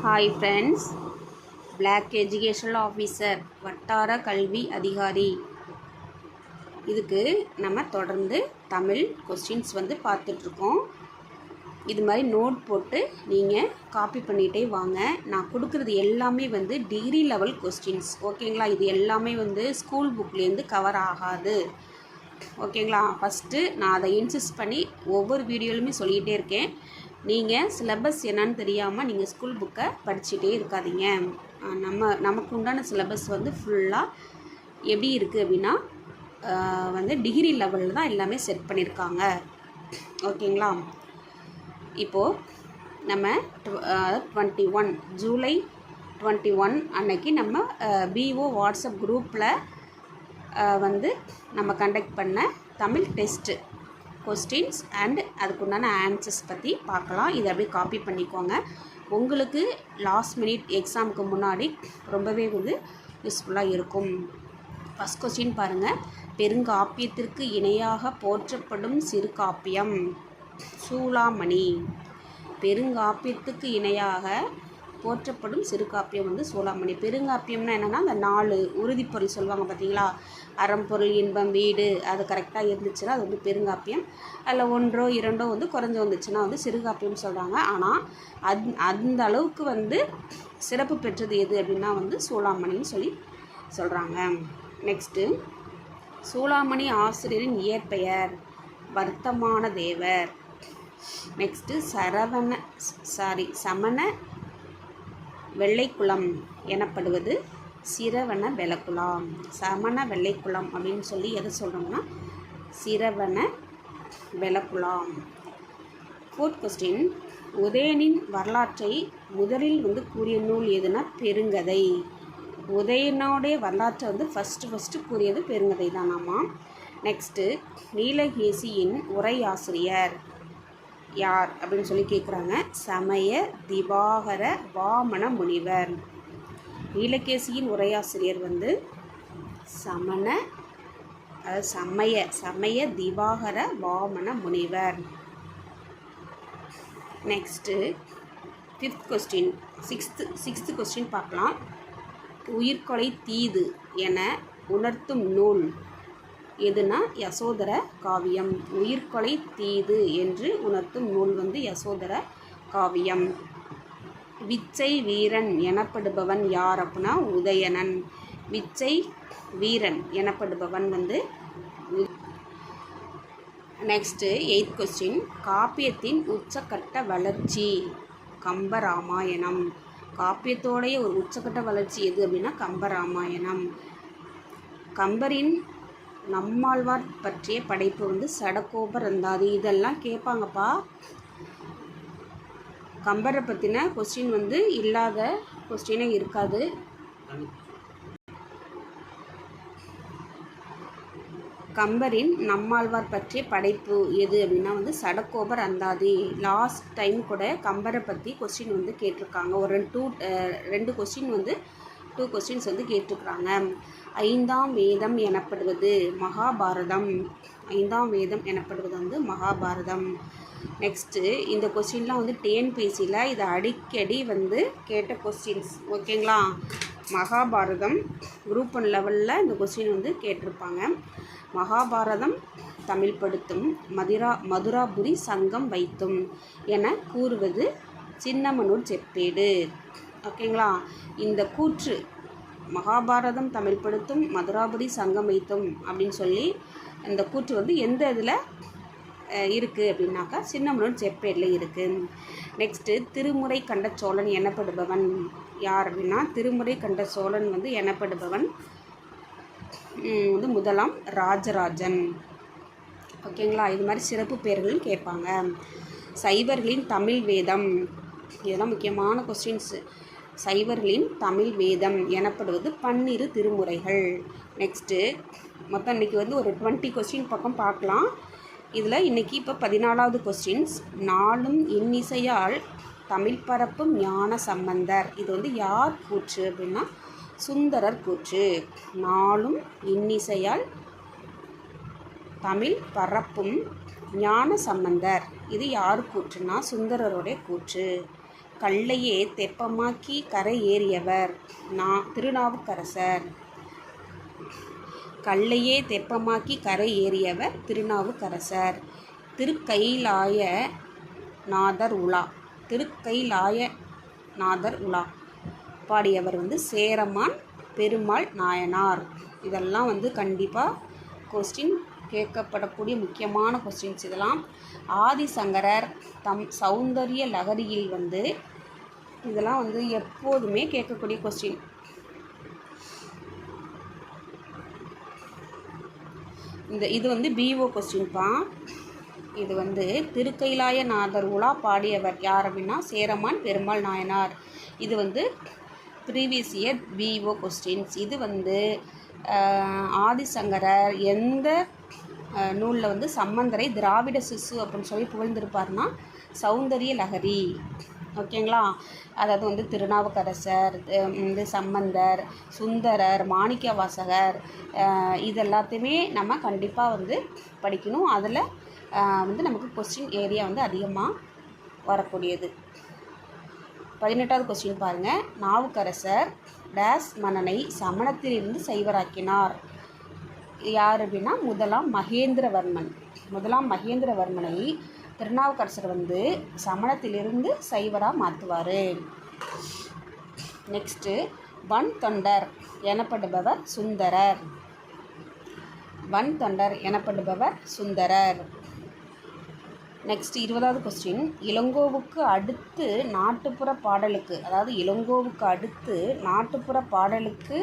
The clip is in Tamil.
Hi friends, black educational officer வட்டார கல்வி அதிகாரி இதுக்கு நம்ம தொடர்ந்து தமிழ் கொஸ்டின்ஸ் பார்த்துட்ருக்கோம். இது மாதிரி நோட் போட்டு நீங்கள் காப்பி பண்ணிகிட்டே வாங்க. நான் கொடுக்குறது எல்லாமே டிகிரி லெவல் கொஸ்டின்ஸ், ஓகேங்களா? இது எல்லாமே ஸ்கூல் புக்லேருந்து கவர் ஆகாது, ஓகேங்களா? ஃபஸ்ட்டு நான் அதை இன்சிஸ்ட் பண்ணி ஒவ்வொரு வீடியோலையுமே சொல்லிகிட்டே இருக்கேன். நீங்கள் சிலபஸ் என்னன்னு தெரியாமல் நீங்கள் ஸ்கூல் புக்கை படிச்சுட்டே இருக்காதீங்க. நமக்கு உண்டான சிலபஸ் ஃபுல்லாக எப்படி இருக்குது அப்படின்னா டிகிரி லெவலில் தான் எல்லாமே செட் பண்ணியிருக்காங்க, ஓகேங்களா? இப்போது நம்ம 21 ஜூலை 21 அன்னைக்கு நம்ம பிஓ வாட்ஸ்அப் குரூப்பில் நம்ம கண்டக்ட் பண்ண தமிழ் டெஸ்ட்டு கொஸ்டின்ஸ் அண்ட் அதுக்குண்டான ஆன்சர்ஸ் பற்றி பார்க்கலாம். இதை அப்படியே காப்பி பண்ணிக்கோங்க. உங்களுக்கு லாஸ்ட் மினிட் எக்ஸாமுக்கு முன்னாடி ரொம்பவே யூஸ்ஃபுல்லாக இருக்கும். ஃபஸ்ட் கொஸ்டின் பாருங்கள். பெருங்காப்பியத்திற்கு இணையாக போற்றப்படும் சிறுகாப்பியம் சூளாமணி. பெருங்காப்பியத்துக்கு இணையாக போற்றப்படும் சிறுகாப்பியம் சூளாமணி. பெருங்காப்பியம்னா என்னென்னா அந்த 4 உறுதிப்பொருள் சொல்லுவாங்க பார்த்தீங்களா? அறம்பொருள், இன்பம், வீடு, அது கரெக்டாக இருந்துச்சுன்னா அது பெருங்காப்பியம். அதில் 1 2 குறைஞ்சு வந்துச்சுன்னா சிறுகாப்பியம் சொல்கிறாங்க. ஆனால் அந்த அளவுக்கு சிறப்பு பெற்றது எது அப்படின்னா சூளாமணின்னு சொல்கிறாங்க. நெக்ஸ்ட்டு, சூளாமணி ஆசிரியரின் இயற்பெயர் வர்த்தமான தேவர். நெக்ஸ்ட்டு, சமண வெள்ளைக்குளம் எனப்படுவது சிரவண வெலக்குலாம். சமண வெள்ளைக்குளம் அப்படின்னு எதை சொல்கிறோம்னா சிரவண வெலக்குலாம். Fourth question. உதயனின் வரலாற்றை முதலில் கூறிய நூல் எதுனா பெருங்கதை. உதயனோடைய வரலாற்றை ஃபஸ்ட்டு கூறியது பெருங்கதை தானாமா. நெக்ஸ்ட்டு, நீலகேசியின் உரையாசிரியர் யார் அப்படின்னு கேட்குறாங்க. சமய திவாகர வாமன முனிவர். நீலகேசியின் உரையாசிரியர் சமய திவாகர வாமன முனிவர். Next, fifth question. Sixth question பார்க்கலாம். உயிர்கொலை தீது என உணர்த்தும் நூல் எதுனா யசோதர காவியம். உயிர்கொலை தீது என்று உணர்த்தும் நூல் யசோதர காவியம். விச்சை வீரன் எனப்படுபவன் யார் அப்படின்னா உதயணன். விச்சை வீரன் எனப்படுபவன் நெக்ஸ்ட்டு, எய்த் கொஸ்டின். காப்பியத்தின் உச்சக்கட்ட வளர்ச்சி கம்பராமாயணம். காப்பியத்தோடைய ஒரு உச்சக்கட்ட வளர்ச்சி எது அப்படின்னா கம்பராமாயணம். கம்பரின் நம்மாழ்வார் பற்றிய படைப்பு சடகோபர் அந்தாதி. இதெல்லாம் கேட்பாங்கப்பா. கம்பரை பற்றின கொஸ்டின் இல்லாத கொஸ்டினே இருக்காது. கம்பரின் நம்மாழ்வார் பற்றிய படைப்பு எது அப்படின்னா சடகோபர் அந்தாதி. லாஸ்ட் டைம் கூட கம்பரை பற்றி கொஸ்டின் கேட்டிருக்காங்க. ஒரு 2 கொஸ்டின் 2 கொஸ்டின்ஸ் கேட்டிருக்கிறாங்க. 5ஆம் வேதம் எனப்படுவது மகாபாரதம். 5ஆம் வேதம் எனப்படுவது மகாபாரதம். நெக்ஸ்ட்டு, இந்த கொஸ்டின்லாம் டிஎன்பிஎஸ்சியில் இதை அடிக்கடி கேட்ட கொஸ்டின்ஸ், ஓகேங்களா? மகாபாரதம் குரூப் 1 லெவலில் இந்த கொஸ்டின் கேட்டிருப்பாங்க. மகாபாரதம் தமிழ் படுத்தும் மதுராபுரி சங்கம் வைத்தும் என கூறுவது சின்னமனூர் செப்பேடு, ஓகேங்களா? இந்த கூற்று மகாபாரதம் தமிழ் படுத்தும் மதுராபுரி சங்கம் வைத்தும் அப்படின்னு இந்த கூற்று எந்த இதில் இருக்குது அப்படின்னாக்கா சின்னமனூர் செப்பேடில் இருக்குது. நெக்ஸ்ட்டு, திருமுறை கண்ட சோழன் எனப்படுபவன் யார் அப்படின்னா திருமுறை கண்ட சோழன் எனப்படுபவன் முதலாம் ராஜராஜன், ஓகேங்களா? இது மாதிரி சிறப்பு பெயர்கள் கேட்பாங்க. சைவர்களின் தமிழ் வேதம். இதெல்லாம் முக்கியமான கொஸ்டின்ஸு. சைவர்களின் தமிழ் வேதம் எனப்படுவது 12 திருமுறைகள். நெக்ஸ்ட்டு, மொத்தம் இன்றைக்கி ஒரு 20 கொஸ்டின் பக்கம் பார்க்கலாம். இதில் இன்றைக்கி இப்போ 14வது கொஸ்டின்ஸ். நாளும் இன்னிசையால் தமிழ் பரப்பும் ஞான சம்பந்தர். இது யார் கூற்று அப்படின்னா சுந்தரர் கூற்று. நாளும் இன்னிசையால் தமிழ் பரப்பும் ஞான சம்பந்தர். இது யார் கூற்றுனா சுந்தரருடைய கூற்று. கல்லையே தெப்பமாக்கி கரை ஏறியவர் திருநாவுக்கரசர். கல்லையே தெப்பமாக்கி கரை ஏறியவர் திருநாவுக்கரசர். திருக்கைலாய நாதர் உலா. திருக்கைலாய நாதர் உலா பாடியவர் சேரமான் பெருமாள் நாயனார். இதெல்லாம் கண்டிப்பாக கொஸ்டின் கேட்கப்படக்கூடிய முக்கியமான கொஸ்டின்ஸ் இதெல்லாம். ஆதிசங்கரர் தம் சௌந்தரிய லகரியில் இதெல்லாம் எப்போதுமே கேட்கக்கூடிய கொஸ்டின். இது பிஓ கொஸ்டின்ப்பா. இது திருக்கைலாய நாதர் உலா பாடியவர் யார் அப்படின்னா சேரமான் பெருமாள் நாயனார். இது ப்ரீவியஸ் இயர் பிஓ கொஸ்டின்ஸ். இது ஆதிசங்கரர் எந்த நூலில் சம்பந்தரை திராவிட சிசு அப்படின்னு சொல்லி புகழ்ந்திருப்பார்னா சௌந்தரிய லகரி. ஓகேங்களா? அதாவது திருநாவுக்கரசர், சம்பந்தர், சுந்தரர், மாணிக்க வாசகர், இது எல்லாத்தையுமே நம்ம கண்டிப்பாக படிக்கணும். அதில் நமக்கு கொஸ்டின் ஏரியா அதிகமாக வரக்கூடியது. 18வது கொஸ்டின் பாருங்கள். நாவுக்கரசர் டேஸ் மன்னனை சமணத்திலிருந்து சைவராக்கினார். யார் அப்படின்னா முதலாம் மகேந்திரவர்மன். முதலாம் மகேந்திரவர்மனை திருநாவுக்கரசர் சமணத்திலிருந்து சைவராக மாற்றுவார். நெக்ஸ்ட்டு வன் தொண்டர் எனப்படுபவர் சுந்தரர். வன் தொண்டர் எனப்படுபவர் சுந்தரர். நெக்ஸ்ட் 20வது கொஸ்டின். இளங்கோவுக்கு அடுத்து நாட்டுப்புற பாடலுக்கு, அதாவது இளங்கோவுக்கு அடுத்து நாட்டுப்புற பாடலுக்கு